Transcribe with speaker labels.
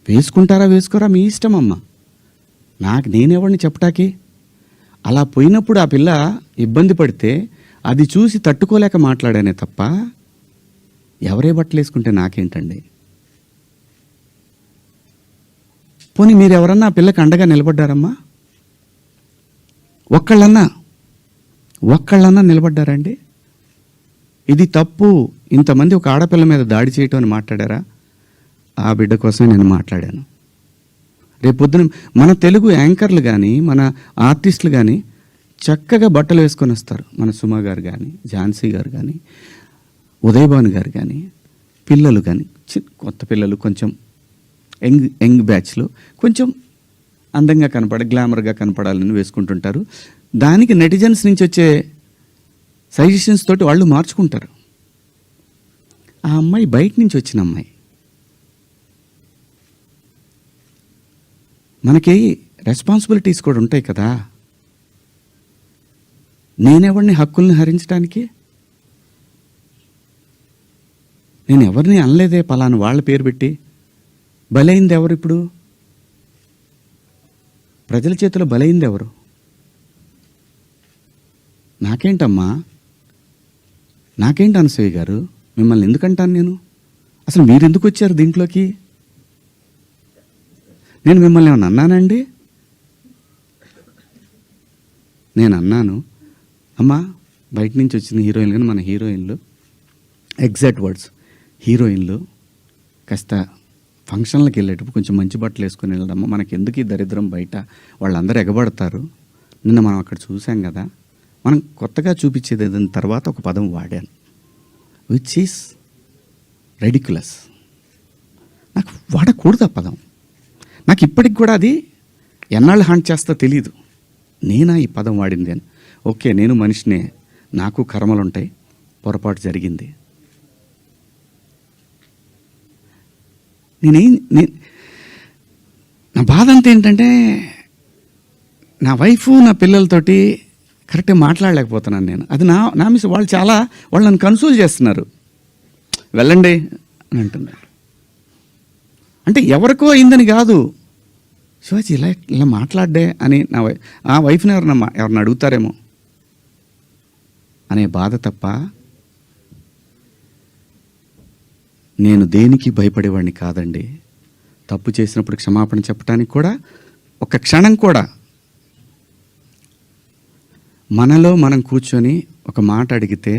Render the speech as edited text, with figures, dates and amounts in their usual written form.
Speaker 1: వేసుకుంటారా వేసుకోరా మీ ఇష్టం అమ్మ, నేనెవడిని చెప్పటాకి. అలా పోయినప్పుడు ఆ పిల్ల ఇబ్బంది పడితే అది చూసి తట్టుకోలేక మాట్లాడానే తప్ప ఎవరే బట్టలు వేసుకుంటే నాకేంటండి. పోనీ మీరు ఎవరన్నా ఆ పిల్లకి అండగా నిలబడ్డారమ్మా? ఒక్కళ్ళన్నా నిలబడ్డారండి? ఇది తప్పు, ఇంతమంది ఒక ఆడపిల్ల మీద దాడి చేయటం అని మాట్లాడారా? ఆ బిడ్డ కోసమే నేను మాట్లాడాను. రేపొద్దున మన తెలుగు యాంకర్లు కానీ మన ఆర్టిస్టులు కానీ చక్కగా బట్టలు వేసుకొని వస్తారు. మన సుమ గారు కానీ, ఝాన్సీ గారు కానీ, ఉదయభాను గారు కానీ, పిల్లలు కానీ, కొత్త పిల్లలు కొంచెం యంగ్ బ్యాచ్లో కొంచెం అందంగా గ్లామర్గా కనపడాలని వేసుకుంటుంటారు. దానికి నెటిజన్స్ నుంచి వచ్చే సజెషన్స్ తోటి వాళ్ళు మార్చుకుంటారు. ఆ అమ్మాయి బయట నుంచి వచ్చిన అమ్మాయి. మనకి రెస్పాన్సిబిలిటీస్ కూడా ఉంటాయి కదా. నేనెవరిని హక్కుల్ని హరించడానికి? నేను ఎవరిని అనలేదే పలానా వాళ్ళ పేరు పెట్టి. బలైంది ఎవరు? ఇప్పుడు ప్రజల చేతిలో బలైంది ఎవరు? నాకేంటమ్మా, నాకేంటి అనసూయ గారు, మిమ్మల్ని ఎందుకంటాను నేను? అసలు మీరెందుకు వచ్చారు దీంట్లోకి? నేను మిమ్మల్ని ఏమన్నా అన్నానండి? నేను అన్నాను, అమ్మా బయట నుంచి వచ్చిన హీరోయిన్లు కానీ మన హీరోయిన్లు, ఎగ్జాక్ట్ వర్డ్స్, హీరోయిన్లు కాస్త ఫంక్షన్లకు వెళ్ళేటప్పుడు కొంచెం మంచి బట్టలు వేసుకొని వెళ్ళడమ్మా, మనకి ఎందుకు ఈ దరిద్రం, బయట వాళ్ళందరూ ఎగబడతారు. నిన్న మనం అక్కడ చూసాం కదా. మనం కొత్తగా చూపించేది ఏదైనా తర్వాత ఒక పదం వాడాను, విచ్ ఈస్ రెడిక్యులస్. నాకు వాడకూడదు ఆ పదం. నాకు ఇప్పటికి కూడా అది ఎన్నాళ్ళు హాంట్ చేస్తా తెలీదు. నేనా ఈ పదం వాడింది అని. ఓకే, నేను మనిషినే, నాకు కర్మలు ఉంటాయి, పొరపాటు జరిగింది. నా బాధ అంతా ఏంటంటే నా వైఫ్ నా పిల్లలతోటి కరెక్ట్గా మాట్లాడలేకపోతున్నాను నేను. అది నా మిస్. వాళ్ళు నన్ను కన్సోల్ చేస్తున్నారు, వెళ్ళండి అని అంటున్నారు. అంటే ఎవరికో అయిందని కాదు, శివాజీ ఇలా మాట్లాడ్డే అని ఆ వైఫ్ని ఎవరిని అడుగుతారేమో అనే బాధ తప్ప నేను దేనికి భయపడేవాడిని కాదండి. తప్పు చేసినప్పుడు క్షమాపణ చెప్పడానికి కూడా ఒక క్షణం కూడా మనలో మనం కూర్చొని ఒక మాట అడిగితే